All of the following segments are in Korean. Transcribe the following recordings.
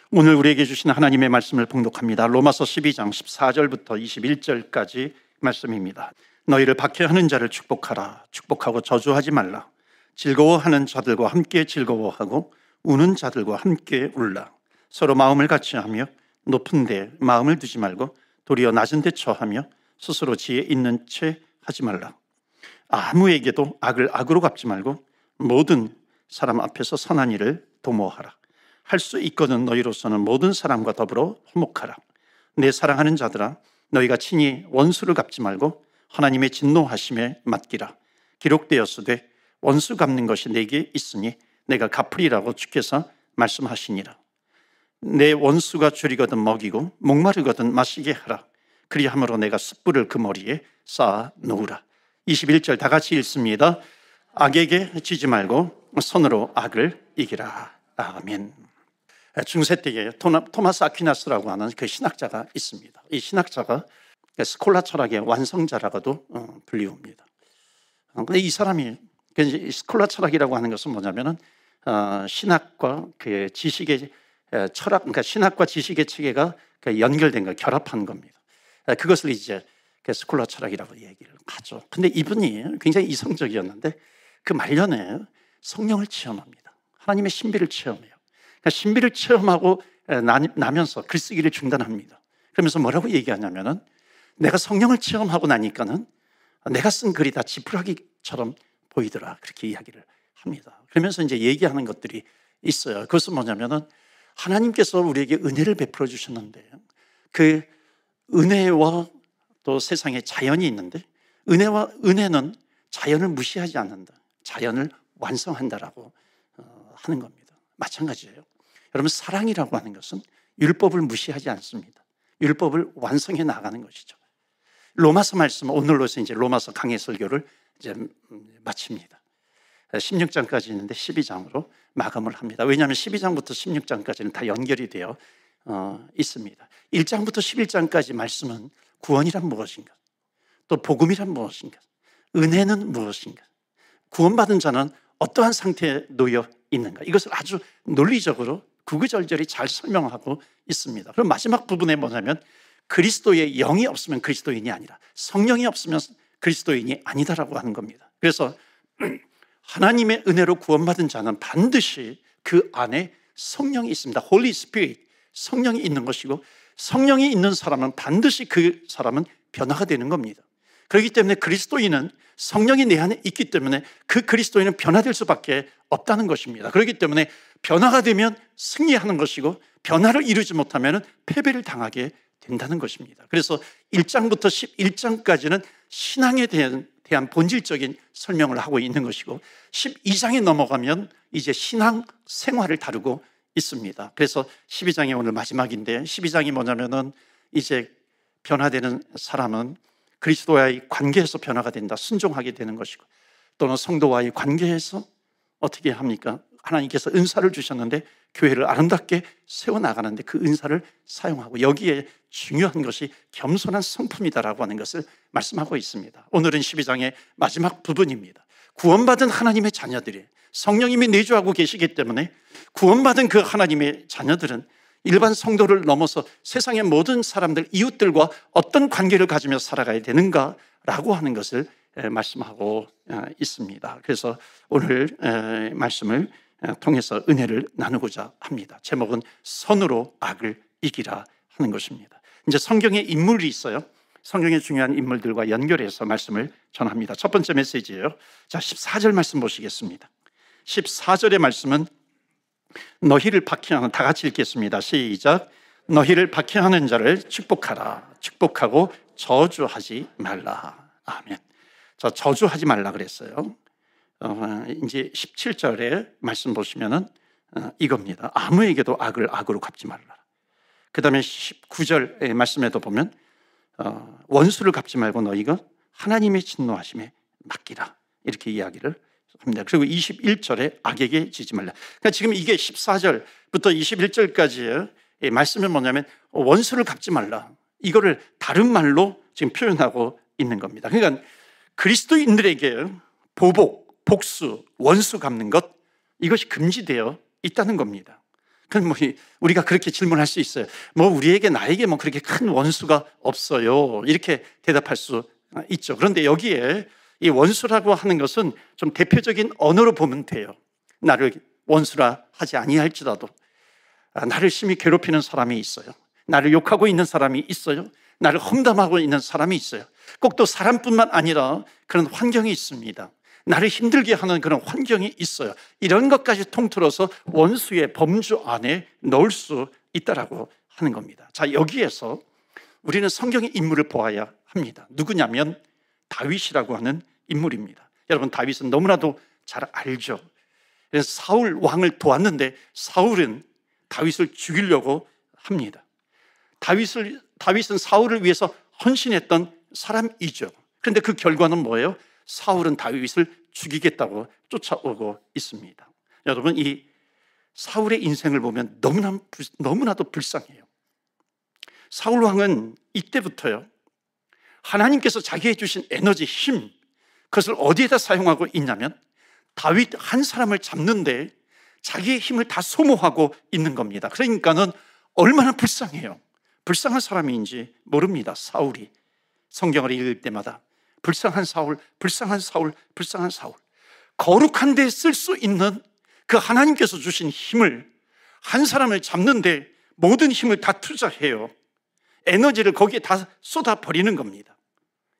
오늘 우리에게 주신 하나님의 말씀을 봉독합니다. 로마서 12장 14절부터 21절까지 말씀입니다. 너희를 박해하는 자를 축복하라. 축복하고 저주하지 말라. 즐거워하는 자들과 함께 즐거워하고 우는 자들과 함께 울라. 서로 마음을 같이하며 높은 데 마음을 두지 말고 도리어 낮은 데 처하며 스스로 지혜 있는 채 하지 말라. 아무에게도 악을 악으로 갚지 말고 모든 사람 앞에서 선한 일을 도모하라. 할 수 있거든 너희로서는 모든 사람과 더불어 화목하라. 내 사랑하는 자들아, 너희가 친히 원수를 갚지 말고 하나님의 진노하심에 맡기라. 기록되었으되 원수 갚는 것이 내게 있으니 내가 갚으리라고 주께서 말씀하시니라. 내 원수가 줄이거든 먹이고 목마르거든 마시게 하라. 그리함으로 내가 숯불을 그 머리에 쌓아 놓으라. 21절 다 같이 읽습니다. 악에게 지지 말고 선으로 악을 이기라. 아멘. 중세 때에 토마스 아퀴나스라고 하는 그 신학자가 있습니다. 이 신학자가 스콜라 철학의 완성자라고도 불리웁니다. 그런데 이 사람이 스콜라 철학이라고 하는 것은 뭐냐면은 신학과 그 지식의 철학, 그러니까 신학과 지식의 체계가 연결된 거, 결합한 겁니다. 그것을 이제 스콜라 철학이라고 얘기를 하죠. 근데 이분이 굉장히 이성적이었는데 그 말년에 성령을 체험합니다. 하나님의 신비를 체험해요. 그러니까 신비를 체험하고 나면서 글쓰기를 중단합니다. 그러면서 뭐라고 얘기하냐면은 내가 성령을 체험하고 나니까는 내가 쓴 글이 다 지푸라기처럼 보이더라. 그렇게 이야기를 합니다. 그러면서 이제 얘기하는 것들이 있어요. 그것은 뭐냐면은 하나님께서 우리에게 은혜를 베풀어 주셨는데 그 은혜와 또 세상에 자연이 있는데 은혜는 자연을 무시하지 않는다. 자연을 완성한다라고 하는 겁니다. 마찬가지예요. 여러분, 사랑이라고 하는 것은 율법을 무시하지 않습니다. 율법을 완성해 나가는 것이죠. 로마서 말씀, 오늘로서 이제 로마서 강해 설교를 이제 마칩니다. 16장까지 있는데 12장으로 마감을 합니다. 왜냐하면 12장부터 16장까지는 다 연결이 되어 있습니다. 1장부터 11장까지 말씀은 구원이란 무엇인가? 또 복음이란 무엇인가? 은혜는 무엇인가? 구원받은 자는 어떠한 상태에 놓여 있는가? 이것을 아주 논리적으로 구구절절히 잘 설명하고 있습니다. 그럼 마지막 부분에 뭐냐면 그리스도의 영이 없으면 그리스도인이 아니라 성령이 없으면 그리스도인이 아니다라고 하는 겁니다. 그래서 하나님의 은혜로 구원받은 자는 반드시 그 안에 성령이 있습니다. Holy Spirit, 성령이 있는 것이고 성령이 있는 사람은 반드시 그 사람은 변화가 되는 겁니다. 그렇기 때문에 그리스도인은 성령이 내 안에 있기 때문에 그 그리스도인은 변화될 수밖에 없다는 것입니다. 그렇기 때문에 변화가 되면 승리하는 것이고 변화를 이루지 못하면 패배를 당하게 된다는 것입니다. 그래서 1장부터 11장까지는 신앙에 대한 본질적인 설명을 하고 있는 것이고 12장에 넘어가면 이제 신앙 생활을 다루고 있습니다. 그래서 12장이 오늘 마지막인데 12장이 뭐냐면은 이제 변화되는 사람은 그리스도와의 관계에서 변화가 된다. 순종하게 되는 것이고 또는 성도와의 관계에서 어떻게 합니까? 하나님께서 은사를 주셨는데 교회를 아름답게 세워나가는데 그 은사를 사용하고 여기에 중요한 것이 겸손한 성품이다라고 하는 것을 말씀하고 있습니다. 오늘은 12장의 마지막 부분입니다. 구원받은 하나님의 자녀들이 성령님이 내주하고 계시기 때문에 구원받은 그 하나님의 자녀들은 일반 성도를 넘어서 세상의 모든 사람들, 이웃들과 어떤 관계를 가지며 살아가야 되는가라고 하는 것을 말씀하고 있습니다. 그래서 오늘 말씀을 통해서 은혜를 나누고자 합니다. 제목은 선으로 악을 이기라 하는 것입니다. 이제 성경에 인물이 있어요. 성경의 중요한 인물들과 연결해서 말씀을 전합니다. 첫 번째 메시지예요. 자, 14절 말씀 보시겠습니다. 14절의 말씀은 너희를 박해하는, 다 같이 읽겠습니다. 시작. 너희를 박해하는 자를 축복하라. 축복하고 저주하지 말라. 아멘. 자, 저주하지 말라 그랬어요. 이제 17절에 말씀 보시면은 이겁니다. 아무에게도 악을 악으로 갚지 말라. 그 다음에 19절의 말씀에도 보면 원수를 갚지 말고 너희가 하나님의 진노하심에 맡기라. 이렇게 이야기를 합니다. 그리고 21절에 악에게 지지 말라. 그러니까 지금 이게 14절부터 21절까지의 말씀은 뭐냐면 원수를 갚지 말라. 이거를 다른 말로 지금 표현하고 있는 겁니다. 그러니까 그리스도인들에게 보복, 복수, 원수 갚는 것, 이것이 금지되어 있다는 겁니다. 그럼 우리가 그렇게 질문할 수 있어요. 나에게 그렇게 큰 원수가 없어요. 이렇게 대답할 수 있죠. 그런데 여기에 이 원수라고 하는 것은 좀 대표적인 언어로 보면 돼요. 나를 원수라 하지 아니할지라도 나를 심히 괴롭히는 사람이 있어요. 나를 욕하고 있는 사람이 있어요. 나를 험담하고 있는 사람이 있어요. 꼭 또 사람뿐만 아니라 그런 환경이 있습니다. 나를 힘들게 하는 그런 환경이 있어요. 이런 것까지 통틀어서 원수의 범주 안에 넣을 수 있다라고 하는 겁니다. 자, 여기에서 우리는 성경의 인물을 보아야 합니다. 누구냐면 다윗이라고 하는 인물입니다. 여러분, 다윗은 너무나도 잘 알죠. 그래서 사울 왕을 도왔는데 사울은 다윗을 죽이려고 합니다. 다윗은 사울을 위해서 헌신했던 사람이죠. 그런데 그 결과는 뭐예요? 사울은 다윗을 죽이겠다고 쫓아오고 있습니다. 여러분, 이 사울의 인생을 보면 너무나도 불쌍해요. 사울 왕은 이때부터요, 하나님께서 자기에게 주신 에너지, 힘, 그것을 어디에다 사용하고 있냐면 다윗 한 사람을 잡는데 자기의 힘을 다 소모하고 있는 겁니다. 그러니까는 얼마나 불쌍해요. 불쌍한 사람인지 모릅니다. 사울이 성경을 읽을 때마다 불쌍한 사울, 불쌍한 사울, 불쌍한 사울. 거룩한 데 쓸 수 있는 그 하나님께서 주신 힘을 한 사람을 잡는데 모든 힘을 다 투자해요. 에너지를 거기에 다 쏟아버리는 겁니다.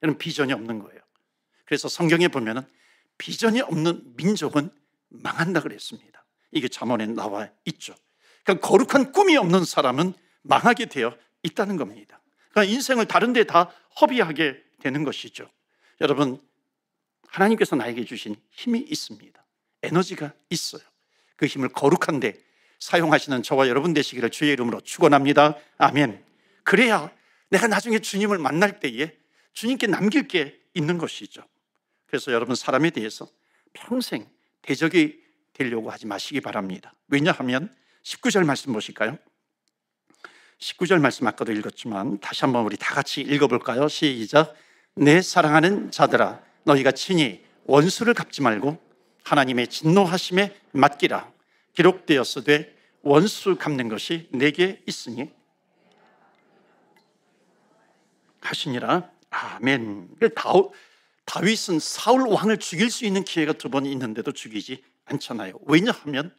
이런 비전이 없는 거예요. 그래서 성경에 보면은 비전이 없는 민족은 망한다 그랬습니다. 이게 잠언에 나와 있죠. 그러니까 거룩한 꿈이 없는 사람은 망하게 되어 있다는 겁니다. 그러니까 인생을 다른 데 다 허비하게 되는 것이죠. 여러분, 하나님께서 나에게 주신 힘이 있습니다. 에너지가 있어요. 그 힘을 거룩한 데 사용하시는 저와 여러분 되시기를 주의 이름으로 축원합니다. 아멘. 그래야 내가 나중에 주님을 만날 때에 주님께 남길 게 있는 것이죠. 그래서 여러분, 사람에 대해서 평생 대적이 되려고 하지 마시기 바랍니다. 왜냐하면 19절 말씀 보실까요? 19절 말씀 아까도 읽었지만 다시 한번 우리 다 같이 읽어볼까요? 시작. 내 사랑하는 자들아, 너희가 친히 원수를 갚지 말고 하나님의 진노하심에 맡기라. 기록되었으되 원수 갚는 것이 내게 있으니 하시니라. 아멘. 다윗은 사울 왕을 죽일 수 있는 기회가 두 번 있는데도 죽이지 않잖아요. 왜냐하면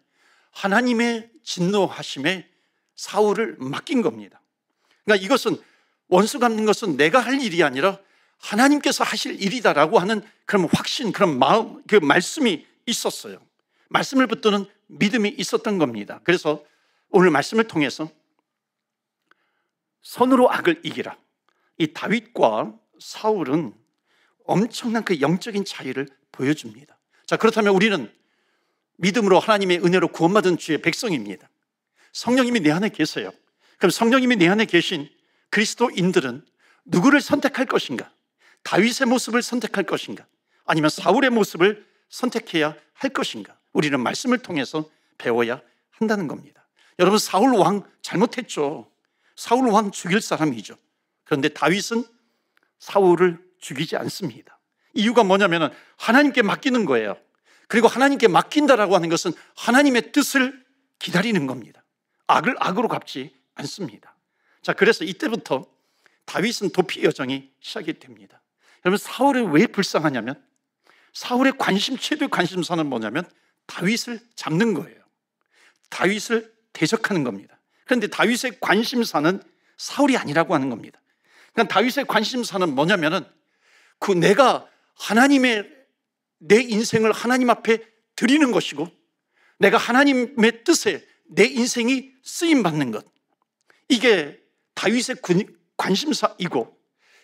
하나님의 진노하심에 사울을 맡긴 겁니다. 그러니까 이것은 원수 갚는 것은 내가 할 일이 아니라 하나님께서 하실 일이다라고 하는 그런 확신, 그런 마음, 그 말씀이 있었어요. 말씀을 붙드는 믿음이 있었던 겁니다. 그래서 오늘 말씀을 통해서 선으로 악을 이기라. 이 다윗과 사울은 엄청난 그 영적인 차이를 보여줍니다. 자, 그렇다면 우리는 믿음으로 하나님의 은혜로 구원받은 주의 백성입니다. 성령님이 내 안에 계세요. 그럼 성령님이 내 안에 계신 그리스도인들은 누구를 선택할 것인가? 다윗의 모습을 선택할 것인가? 아니면 사울의 모습을 선택해야 할 것인가? 우리는 말씀을 통해서 배워야 한다는 겁니다. 여러분, 사울 왕 잘못했죠. 사울 왕 죽일 사람이죠. 그런데 다윗은 사울을 죽이지 않습니다. 이유가 뭐냐면 하나님께 맡기는 거예요. 그리고 하나님께 맡긴다라고 하는 것은 하나님의 뜻을 기다리는 겁니다. 악을 악으로 갚지 않습니다. 자, 그래서 이때부터 다윗은 도피 여정이 시작이 됩니다. 여러분, 사울이 왜 불쌍하냐면 사울의 최대의 관심사는 뭐냐면 다윗을 잡는 거예요. 다윗을 대적하는 겁니다. 그런데 다윗의 관심사는 사울이 아니라고 하는 겁니다. 그러니까 다윗의 관심사는 뭐냐면은 내가 내 인생을 하나님 앞에 드리는 것이고 내가 하나님의 뜻에 내 인생이 쓰임받는 것, 이게 다윗의 관심사이고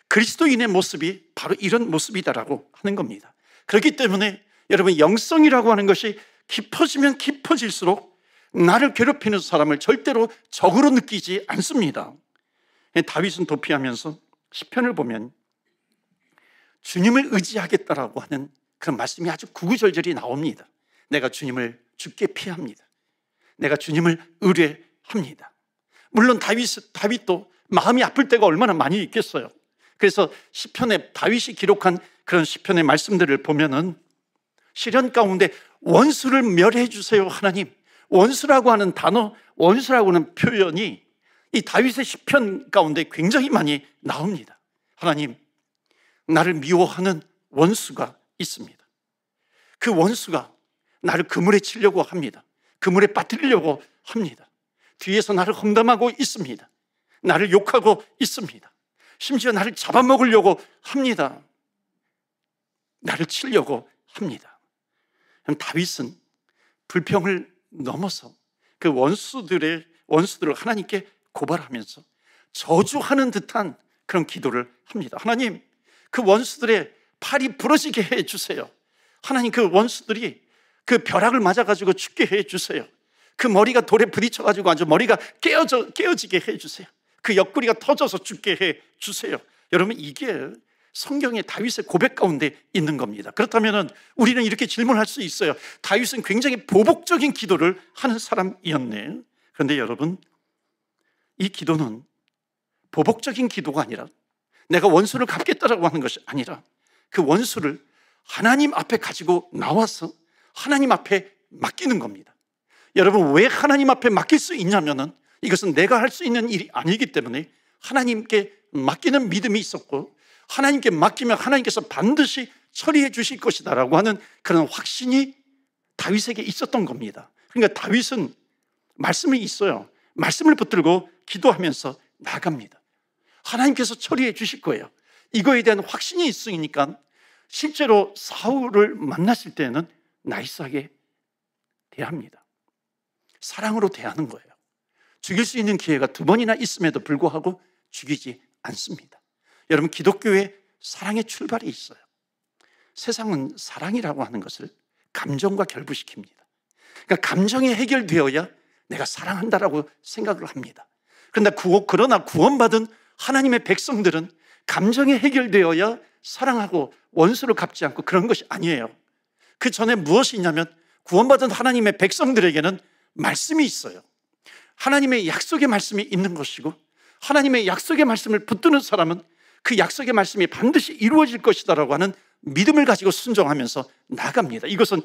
그리스도인의 모습이 바로 이런 모습이다라고 하는 겁니다. 그렇기 때문에 여러분, 영성이라고 하는 것이 깊어지면 깊어질수록 나를 괴롭히는 사람을 절대로 적으로 느끼지 않습니다. 다윗은 도피하면서 시편을 보면 주님을 의지하겠다라고 하는 그런 말씀이 아주 구구절절히 나옵니다. 내가 주님을 죽게 피합니다. 내가 주님을 의뢰합니다. 물론 다윗도 마음이 아플 때가 얼마나 많이 있겠어요. 그래서 시편에 다윗이 기록한 그런 시편의 말씀들을 보면은 시련 가운데 원수를 멸해 주세요 하나님, 원수라고 하는 단어, 원수라고 하는 표현이 이 다윗의 시편 가운데 굉장히 많이 나옵니다. 하나님, 나를 미워하는 원수가 있습니다. 그 원수가 나를 그물에 치려고 합니다. 그물에 빠뜨리려고 합니다. 뒤에서 나를 험담하고 있습니다. 나를 욕하고 있습니다. 심지어 나를 잡아먹으려고 합니다. 나를 치려고 합니다. 다윗은 불평을 넘어서 그 원수들을 하나님께 고발하면서 저주하는 듯한 그런 기도를 합니다. 하나님, 그 원수들의 팔이 부러지게 해주세요. 하나님, 그 원수들이 그 벼락을 맞아가지고 죽게 해주세요. 그 머리가 돌에 부딪혀가지고 아주 머리가 깨어지게 해주세요. 그 옆구리가 터져서 죽게 해주세요. 여러분, 이게 성경의 다윗의 고백 가운데 있는 겁니다. 그렇다면 우리는 이렇게 질문할 수 있어요. 다윗은 굉장히 보복적인 기도를 하는 사람이었네. 그런데 여러분, 이 기도는 보복적인 기도가 아니라 내가 원수를 갚겠다라고 하는 것이 아니라 그 원수를 하나님 앞에 가지고 나와서 하나님 앞에 맡기는 겁니다. 여러분, 왜 하나님 앞에 맡길 수 있냐면은 이것은 내가 할 수 있는 일이 아니기 때문에 하나님께 맡기는 믿음이 있었고, 하나님께 맡기면 하나님께서 반드시 처리해 주실 것이다라고 하는 그런 확신이 다윗에게 있었던 겁니다. 그러니까 다윗은 말씀이 있어요. 말씀을 붙들고 기도하면서 나갑니다. 하나님께서 처리해 주실 거예요. 이거에 대한 확신이 있으니까 실제로 사울을 만났을 때는 나이스하게 대합니다. 사랑으로 대하는 거예요. 죽일 수 있는 기회가 2번이나 있음에도 불구하고 죽이지 않습니다. 여러분, 기독교에 사랑의 출발이 있어요. 세상은 사랑이라고 하는 것을 감정과 결부시킵니다. 그러니까 감정이 해결되어야 내가 사랑한다라고 생각을 합니다. 그러나 구원받은 하나님의 백성들은 감정이 해결되어야 사랑하고 원수를 갚지 않고 그런 것이 아니에요. 그 전에 무엇이 있냐면 구원받은 하나님의 백성들에게는 말씀이 있어요. 하나님의 약속의 말씀이 있는 것이고, 하나님의 약속의 말씀을 붙드는 사람은 그 약속의 말씀이 반드시 이루어질 것이다라고 하는 믿음을 가지고 순종하면서 나갑니다. 이것은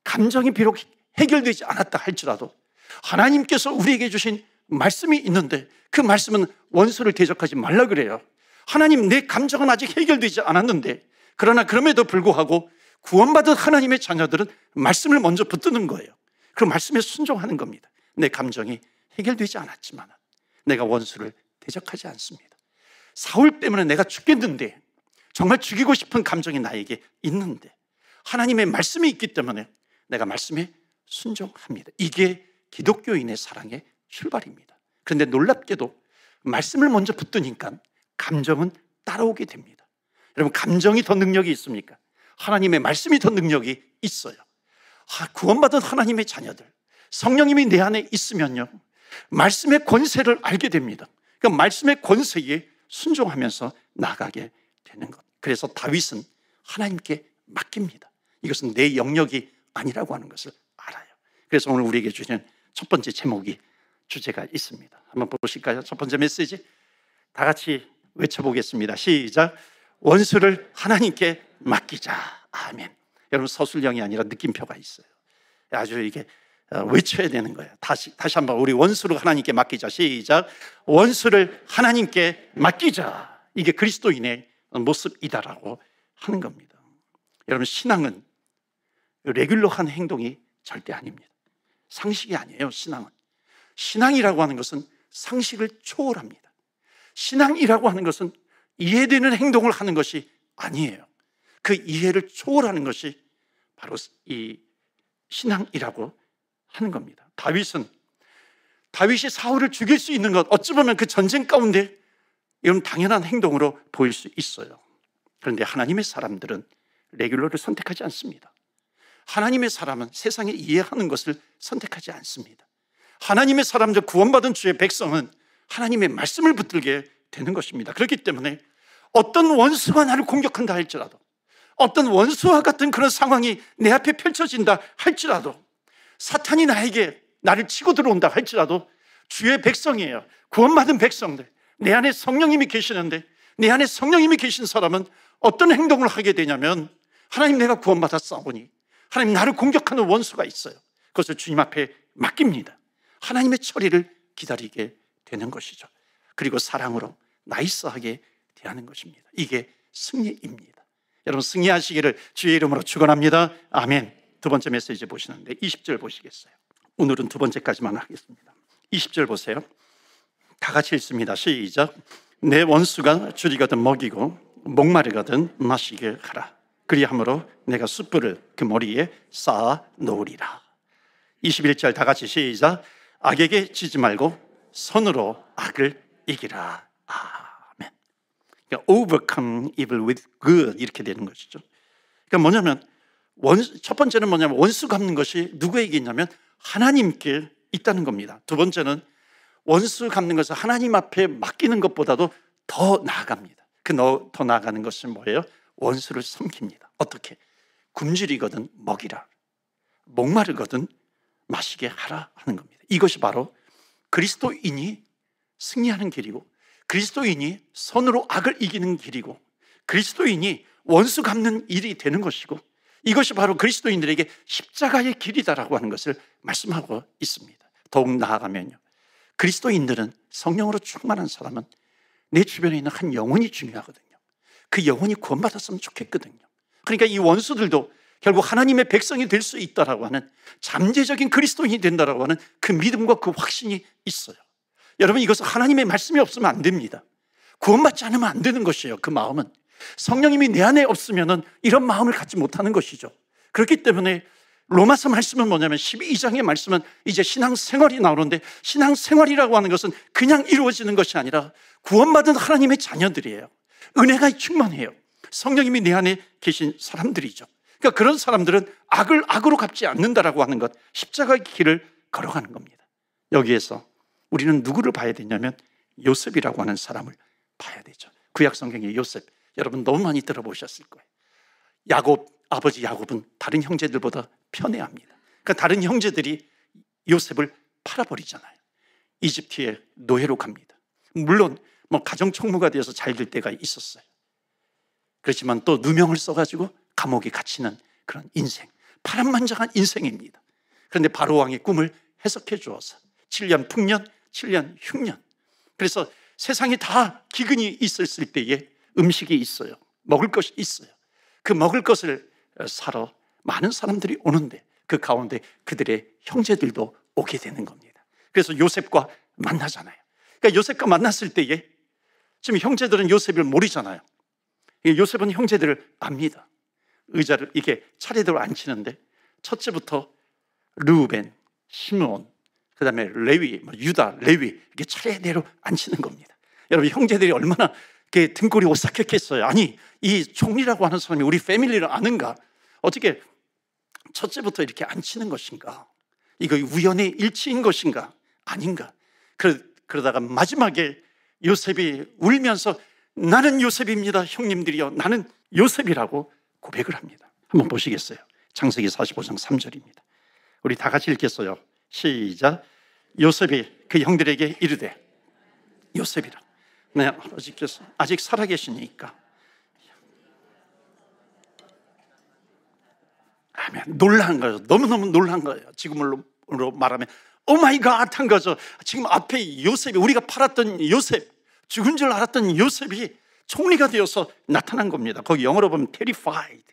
감정이 비록 해결되지 않았다 할지라도 하나님께서 우리에게 주신 말씀이 있는데 그 말씀은 원수를 대적하지 말라 그래요. 하나님, 내 감정은 아직 해결되지 않았는데, 그러나 그럼에도 불구하고 구원받은 하나님의 자녀들은 말씀을 먼저 붙드는 거예요. 그 말씀에 순종하는 겁니다. 내 감정이 해결되지 않았지만 내가 원수를 대적하지 않습니다. 사울 때문에 내가 죽겠는데, 정말 죽이고 싶은 감정이 나에게 있는데 하나님의 말씀이 있기 때문에 내가 말씀에 순종합니다. 이게 기독교인의 사랑의 출발입니다. 그런데 놀랍게도 말씀을 먼저 붙드니까 감정은 따라오게 됩니다. 여러분, 감정이 더 능력이 있습니까? 하나님의 말씀이 더 능력이 있어요. 구원받은 하나님의 자녀들, 성령님이 내 안에 있으면요, 말씀의 권세를 알게 됩니다. 그 말씀의 권세에 순종하면서 나가게 되는 것. 그래서 다윗은 하나님께 맡깁니다. 이것은 내 영역이 아니라고 하는 것을 알아요. 그래서 오늘 우리에게 주시는 첫 번째 주제가 있습니다. 한번 보실까요? 첫 번째 메시지 다 같이 외쳐보겠습니다. 시작. 원수를 하나님께 맡기자. 아멘. 여러분, 서술형이 아니라 느낌표가 있어요. 아주 이게 외쳐야 되는 거예요. 다시 한번 우리 원수를 하나님께 맡기자. 시작. 원수를 하나님께 맡기자. 이게 그리스도인의 모습이다라고 하는 겁니다. 여러분, 신앙은 레귤러한 행동이 절대 아닙니다. 상식이 아니에요. 신앙이라고 하는 것은 상식을 초월합니다. 신앙이라고 하는 것은 이해되는 행동을 하는 것이 아니에요. 그 이해를 초월하는 것이 바로 이 신앙이라고 하는 겁니다. 다윗이 사울을 죽일 수 있는 것, 어찌 보면 그 전쟁 가운데 이런 당연한 행동으로 보일 수 있어요. 그런데 하나님의 사람들은 레귤러를 선택하지 않습니다. 하나님의 사람은 세상에 이해하는 것을 선택하지 않습니다. 하나님의 사람들, 구원받은 주의 백성은 하나님의 말씀을 붙들게 되는 것입니다. 그렇기 때문에 어떤 원수가 나를 공격한다 할지라도, 어떤 원수와 같은 그런 상황이 내 앞에 펼쳐진다 할지라도, 사탄이 나를 치고 들어온다 할지라도 주의 백성이에요. 구원받은 백성들, 내 안에 성령님이 계시는데, 내 안에 성령님이 계신 사람은 어떤 행동을 하게 되냐면, 하나님, 내가 구원받았사오니 하나님, 나를 공격하는 원수가 있어요. 그것을 주님 앞에 맡깁니다. 하나님의 처리를 기다리게 되는 것이죠. 그리고 사랑으로 나이스하게 대하는 것입니다. 이게 승리입니다. 여러분, 승리하시기를 주의 이름으로 축원합니다. 아멘. 두 번째 메시지 보시는데 20절 보시겠어요? 오늘은 두 번째까지만 하겠습니다. 20절 보세요. 다 같이 읽습니다. 시작. 내 원수가 줄이거든 먹이고 목마르거든 마시게 하라. 그리함으로 내가 숯불을 그 머리에 쌓아 놓으리라. 21절 다 같이 시작. 악에게 지지 말고 선으로 악을 이기라. 아멘. 그러니까 overcome evil with good 이렇게 되는 것이죠. 그러니까 뭐냐면 첫 번째는 뭐냐면 원수 갚는 것이 누구에게 있냐면 하나님께 있다는 겁니다. 두 번째는 원수 갚는 것을 하나님 앞에 맡기는 것보다도 더 나아갑니다. 더 나아가는 것은 뭐예요? 원수를 섬깁니다. 어떻게? 굶주리거든 먹이라, 목마르거든 마시게 하라 하는 겁니다. 이것이 바로 그리스도인이 승리하는 길이고, 그리스도인이 선으로 악을 이기는 길이고, 그리스도인이 원수 갚는 일이 되는 것이고, 이것이 바로 그리스도인들에게 십자가의 길이다라고 하는 것을 말씀하고 있습니다. 더욱 나아가면요, 그리스도인들은 성령으로 충만한 사람은 내 주변에 있는 한 영혼이 중요하거든요. 그 영혼이 구원받았으면 좋겠거든요. 그러니까 이 원수들도 결국 하나님의 백성이 될 수 있다라고 하는 잠재적인 그리스도인이 된다라고 하는 그 믿음과 그 확신이 있어요. 여러분, 이것은 하나님의 말씀이 없으면 안 됩니다. 구원받지 않으면 안 되는 것이에요. 그 마음은 성령님이 내 안에 없으면 이런 마음을 갖지 못하는 것이죠. 그렇기 때문에 로마서 말씀은 뭐냐면 12장의 말씀은 이제 신앙생활이 나오는데, 신앙생활이라고 하는 것은 그냥 이루어지는 것이 아니라 구원받은 하나님의 자녀들이에요. 은혜가 충만해요. 성령님이 내 안에 계신 사람들이죠. 그러니까 그런 사람들은 악을 악으로 갚지 않는다라고 하는 것, 십자가의 길을 걸어가는 겁니다. 여기에서 우리는 누구를 봐야 되냐면 요셉이라고 하는 사람을 봐야 되죠. 구약 성경의 요셉, 여러분 너무 많이 들어보셨을 거예요. 아버지 야곱은 다른 형제들보다 편애합니다. 그러니까 다른 형제들이 요셉을 팔아버리잖아요. 이집트에 노예로 갑니다. 물론 가정총무가 되어서 잘 될 때가 있었어요. 그렇지만 또 누명을 써가지고 감옥에 갇히는 그런 인생, 파란만장한 인생입니다. 그런데 바로 왕의 꿈을 해석해 주어서 7년 풍년, 7년 흉년, 그래서 세상에 다 기근이 있었을 때에 음식이 있어요. 먹을 것이 있어요. 그 먹을 것을 사러 많은 사람들이 오는데 그 가운데 그들의 형제들도 오게 되는 겁니다. 그래서 요셉과 만나잖아요. 그러니까 요셉과 만났을 때에 지금 형제들은 요셉을 모르잖아요. 요셉은 형제들을 압니다. 의자를 이게 차례대로 앉히는데 첫째부터 르우벤, 시므온, 그 다음에 레위, 유다, 레위 이렇게 차례대로 앉히는 겁니다. 여러분, 형제들이 얼마나 등골이 오싹했겠어요. 아니, 이 총리라고 하는 사람이 우리 패밀리를 아는가? 어떻게 첫째부터 이렇게 앉히는 것인가? 이거 우연의 일치인 것인가? 아닌가? 그러다가 마지막에 요셉이 울면서 나는 요셉입니다, 형님들이요, 나는 요셉이라고 고백을 합니다. 한번 보시겠어요? 창세기 45장 3절입니다. 우리 다 같이 읽겠어요. 시작. 요셉이 그 형들에게 이르되, 요셉이라, 네, 아버지께서 아직 살아계시니까. 아멘. 놀란 거예요. 너무너무 놀란 거예요. 지금으로 말하면 오 마이 갓 한 거죠. 지금 앞에 요셉이, 우리가 팔았던 요셉, 죽은 줄 알았던 요셉이 총리가 되어서 나타난 겁니다. 거기 영어로 보면 terrified.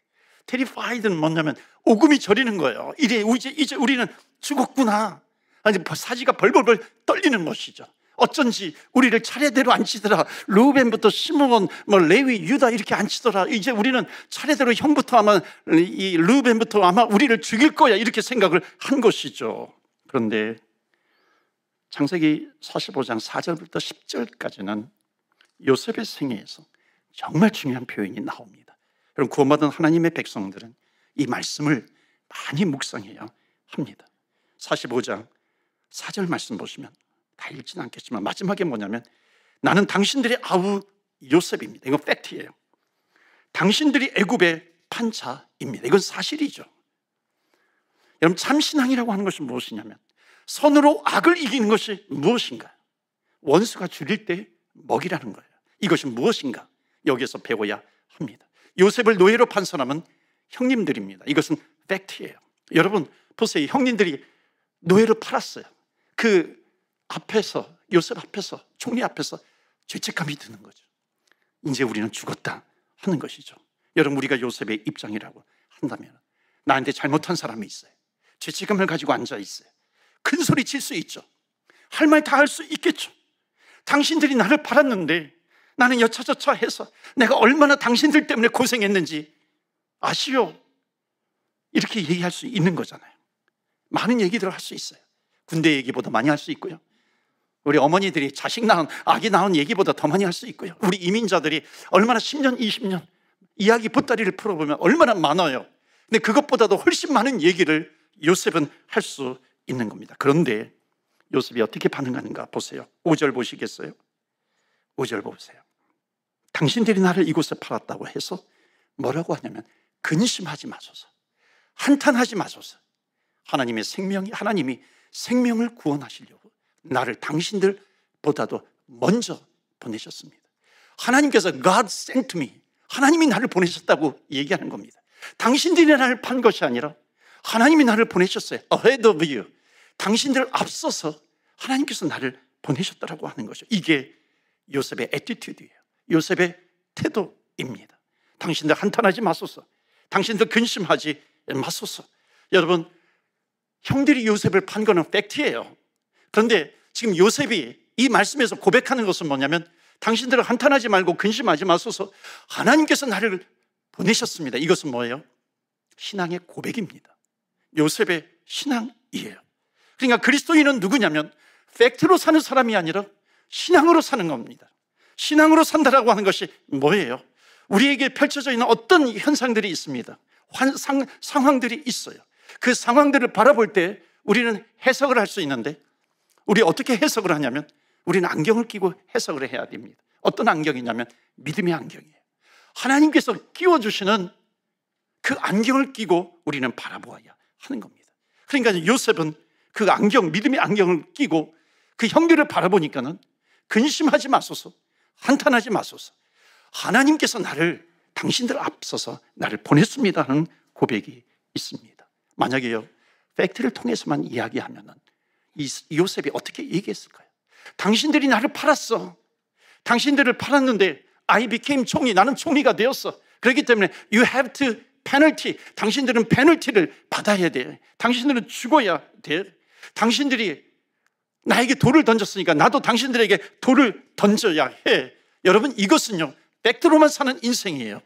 terrified는 뭐냐면 오금이 저리는 거예요. 이제 우리는 죽었구나. 아니, 사지가 벌벌벌 떨리는 것이죠. 어쩐지 우리를 차례대로 앉히더라. 르우벤부터 시므온, 레위, 유다 이렇게 앉히더라. 이제 우리는 차례대로 형부터 아마 이 르우벤부터 아마 우리를 죽일 거야, 이렇게 생각을 한 것이죠. 그런데 창세기 45장 4절부터 10절까지는 요셉의 생애에서 정말 중요한 표현이 나옵니다. 여러분, 구원받은 하나님의 백성들은 이 말씀을 많이 묵상해야 합니다. 45장 4절 말씀 보시면, 다 읽지는 않겠지만 마지막에 뭐냐면 나는 당신들의 아우 요셉입니다. 이건 팩트예요. 당신들이 애굽의 판차입니다. 이건 사실이죠. 여러분, 참신앙이라고 하는 것이 무엇이냐면 선으로 악을 이기는 것이 무엇인가? 원수가 줄일 때 먹이라는 거예요. 이것이 무엇인가? 여기에서 배워야 합니다. 요셉을 노예로 판 사람은 형님들입니다. 이것은 팩트예요. 여러분 보세요. 형님들이 노예를 팔았어요. 그 앞에서, 요셉 앞에서, 총리 앞에서 죄책감이 드는 거죠. 이제 우리는 죽었다 하는 것이죠. 여러분, 우리가 요셉의 입장이라고 한다면 나한테 잘못한 사람이 있어요. 죄책감을 가지고 앉아 있어요. 큰 소리 칠 수 있죠. 할 말 다 할 수 있겠죠. 당신들이 나를 팔았는데 나는 여차저차 해서 내가 얼마나 당신들 때문에 고생했는지 아시오? 이렇게 얘기할 수 있는 거잖아요. 많은 얘기들을 할 수 있어요. 군대 얘기보다 많이 할 수 있고요, 우리 어머니들이 자식 낳은, 아기 낳은 얘기보다 더 많이 할 수 있고요, 우리 이민자들이 얼마나 10년, 20년 이야기 보따리를 풀어보면 얼마나 많아요. 근데 그것보다도 훨씬 많은 얘기를 요셉은 할 수 있는 겁니다. 그런데 요셉이 어떻게 반응하는가 보세요. 5절 보시겠어요? 5절 보세요. 당신들이 나를 이곳에 팔았다고 해서 뭐라고 하냐면 근심하지 마소서, 한탄하지 마소서. 하나님이 생명을 구원하시려고 나를 당신들보다도 먼저 보내셨습니다. 하나님께서 God sent me, 하나님이 나를 보내셨다고 얘기하는 겁니다. 당신들이 나를 판 것이 아니라 하나님이 나를 보내셨어요. Ahead of you, 당신들 앞서서 하나님께서 나를 보내셨다고 하는 것이죠. 이게 요셉의 애티튜드예요. 요셉의 태도입니다. 당신들 한탄하지 마소서, 당신들 근심하지 마소서. 여러분, 형들이 요셉을 판 거는 팩트예요. 그런데 지금 요셉이 이 말씀에서 고백하는 것은 뭐냐면 당신들은 한탄하지 말고 근심하지 마소서, 하나님께서 나를 보내셨습니다. 이것은 뭐예요? 신앙의 고백입니다. 요셉의 신앙이에요. 그러니까 그리스도인은 누구냐면 팩트로 사는 사람이 아니라 신앙으로 사는 겁니다. 신앙으로 산다라고 하는 것이 뭐예요? 우리에게 펼쳐져 있는 어떤 현상들이 있습니다. 상황들이 있어요. 그 상황들을 바라볼 때 우리는 해석을 할 수 있는데, 우리 어떻게 해석을 하냐면 우리는 안경을 끼고 해석을 해야 됩니다. 어떤 안경이냐면 믿음의 안경이에요. 하나님께서 끼워주시는 그 안경을 끼고 우리는 바라보아야 하는 겁니다. 그러니까 요셉은 그 안경, 믿음의 안경을 끼고 그 형들을 바라보니까는 근심하지 마소서, 한탄하지 마소서, 하나님께서 나를, 당신들 앞서서 나를 보냈습니다 하는 고백이 있습니다. 만약에요, 팩트를 통해서만 이야기하면은 이 요셉이 어떻게 얘기했을까요? 당신들이 나를 팔았어. 당신들을 팔았는데 I became 총리, 나는 총리가 되었어. 그렇기 때문에 you have to penalty, 당신들은 페널티를 받아야 돼. 당신들은 죽어야 돼. 당신들이 나에게 돌을 던졌으니까 나도 당신들에게 돌을 던져야 해. 여러분, 이것은요 팩트로만 사는 인생이에요.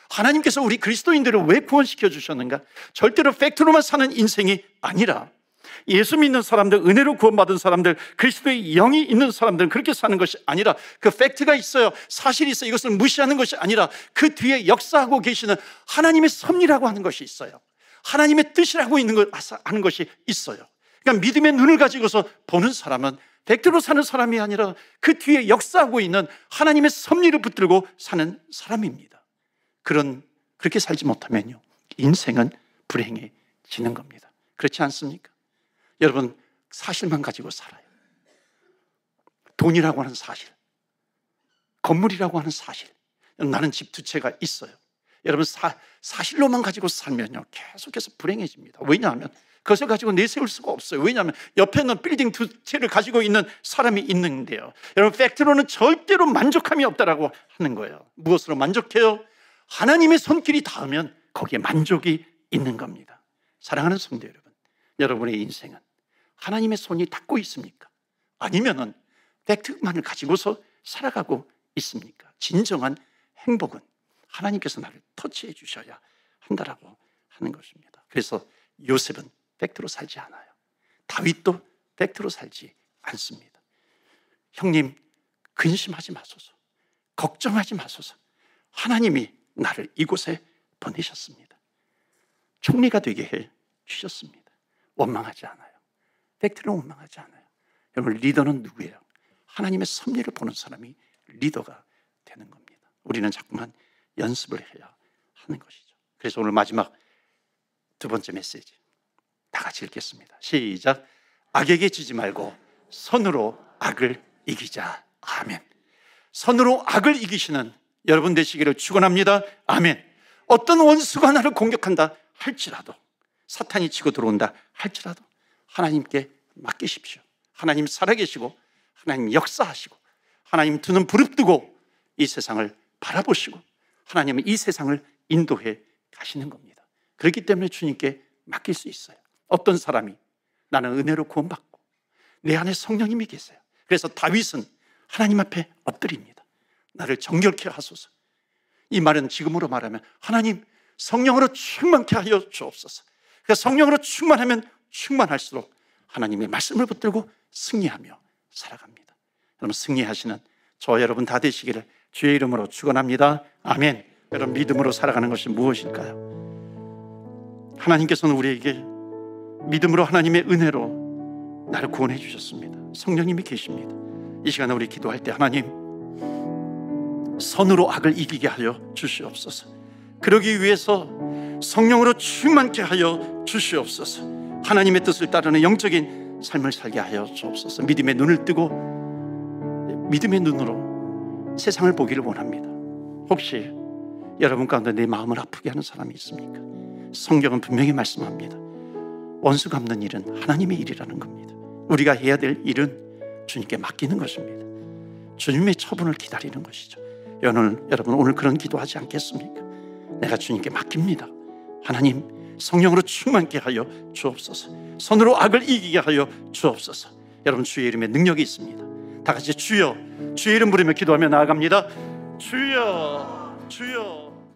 하나님께서 우리 그리스도인들을 왜 구원시켜 주셨는가? 절대로 팩트로만 사는 인생이 아니라 예수 믿는 사람들, 은혜로 구원받은 사람들, 그리스도의 영이 있는 사람들은 그렇게 사는 것이 아니라 그 팩트가 있어요, 사실이 있어요, 이것을 무시하는 것이 아니라 그 뒤에 역사하고 계시는 하나님의 섭리라고 하는 것이 있어요. 하나님의 뜻이라고 하는 것이 있어요. 그러니까 믿음의 눈을 가지고서 보는 사람은 팩트로 사는 사람이 아니라 그 뒤에 역사하고 있는 하나님의 섭리를 붙들고 사는 사람입니다. 그렇게 살지 못하면요 인생은 불행해지는 겁니다. 그렇지 않습니까? 여러분, 사실만 가지고 살아요. 돈이라고 하는 사실, 건물이라고 하는 사실, 나는 집 2채가 있어요. 여러분, 사실로만 가지고 살면요 계속해서 불행해집니다. 왜냐하면 그것을 가지고 내세울 수가 없어요. 왜냐하면 옆에는 빌딩 2채를 가지고 있는 사람이 있는데요, 여러분, 팩트로는 절대로 만족함이 없다라고 하는 거예요. 무엇으로 만족해요? 하나님의 손길이 닿으면 거기에 만족이 있는 겁니다. 사랑하는 성도 여러분, 여러분의 인생은 하나님의 손이 닿고 있습니까? 아니면은 팩트만을 가지고서 살아가고 있습니까? 진정한 행복은 하나님께서 나를 터치해 주셔야 한다라고 하는 것입니다. 그래서 요셉은 팩트로 살지 않아요. 다윗도 팩트로 살지 않습니다. 형님, 근심하지 마소서, 걱정하지 마소서, 하나님이 나를 이곳에 보내셨습니다. 총리가 되게 해 주셨습니다. 원망하지 않아요. 팩트는 원망하지 않아요. 여러분, 리더는 누구예요? 하나님의 섭리를 보는 사람이 리더가 되는 겁니다. 우리는 자꾸만 연습을 해야 하는 것이죠. 그래서 오늘 마지막 2번째 메시지 다 같이 읽겠습니다. 시작. 악에게 지지 말고 선으로 악을 이기자. 아멘. 선으로 악을 이기시는 여러분 되시기를 축원합니다. 아멘. 어떤 원수가 나를 공격한다 할지라도, 사탄이 치고 들어온다 할지라도 하나님께 맡기십시오. 하나님 살아계시고 하나님 역사하시고 하나님 두 눈 부릅뜨고 이 세상을 바라보시고 하나님은 이 세상을 인도해 가시는 겁니다. 그렇기 때문에 주님께 맡길 수 있어요. 어떤 사람이 나는 은혜로 구원받고 내 안에 성령님이 계세요. 그래서 다윗은 하나님 앞에 엎드립니다. 나를 정결케 하소서. 이 말은 지금으로 말하면 하나님 성령으로 충만케 하여 주옵소서. 그러니까 성령으로 충만하면 충만할수록 하나님의 말씀을 붙들고 승리하며 살아갑니다. 여러분 승리하시는 저와 여러분 다 되시기를 주의 이름으로 축원합니다. 아멘. 여러분 믿음으로 살아가는 것이 무엇일까요? 하나님께서는 우리에게 믿음으로 하나님의 은혜로 나를 구원해 주셨습니다. 성령님이 계십니다. 이 시간에 우리 기도할 때 하나님 선으로 악을 이기게 하여 주시옵소서. 그러기 위해서 성령으로 충만케 하여 주시옵소서. 하나님의 뜻을 따르는 영적인 삶을 살게 하여 주옵소서. 믿음의 눈을 뜨고 믿음의 눈으로 세상을 보기를 원합니다. 혹시 여러분 가운데 내 마음을 아프게 하는 사람이 있습니까? 성경은 분명히 말씀합니다. 원수 갚는 일은 하나님의 일이라는 겁니다. 우리가 해야 될 일은 주님께 맡기는 것입니다. 주님의 처분을 기다리는 것이죠. 여러분 오늘 그런 기도하지 않겠습니까? 내가 주님께 맡깁니다. 하나님 성령으로 충만케 하여 주옵소서. 선으로 악을 이기게 하여 주옵소서. 여러분 주의 이름에 능력이 있습니다. 다 같이 주여, 주의 이름 부르며 기도하며 나아갑니다. 주여, 주여.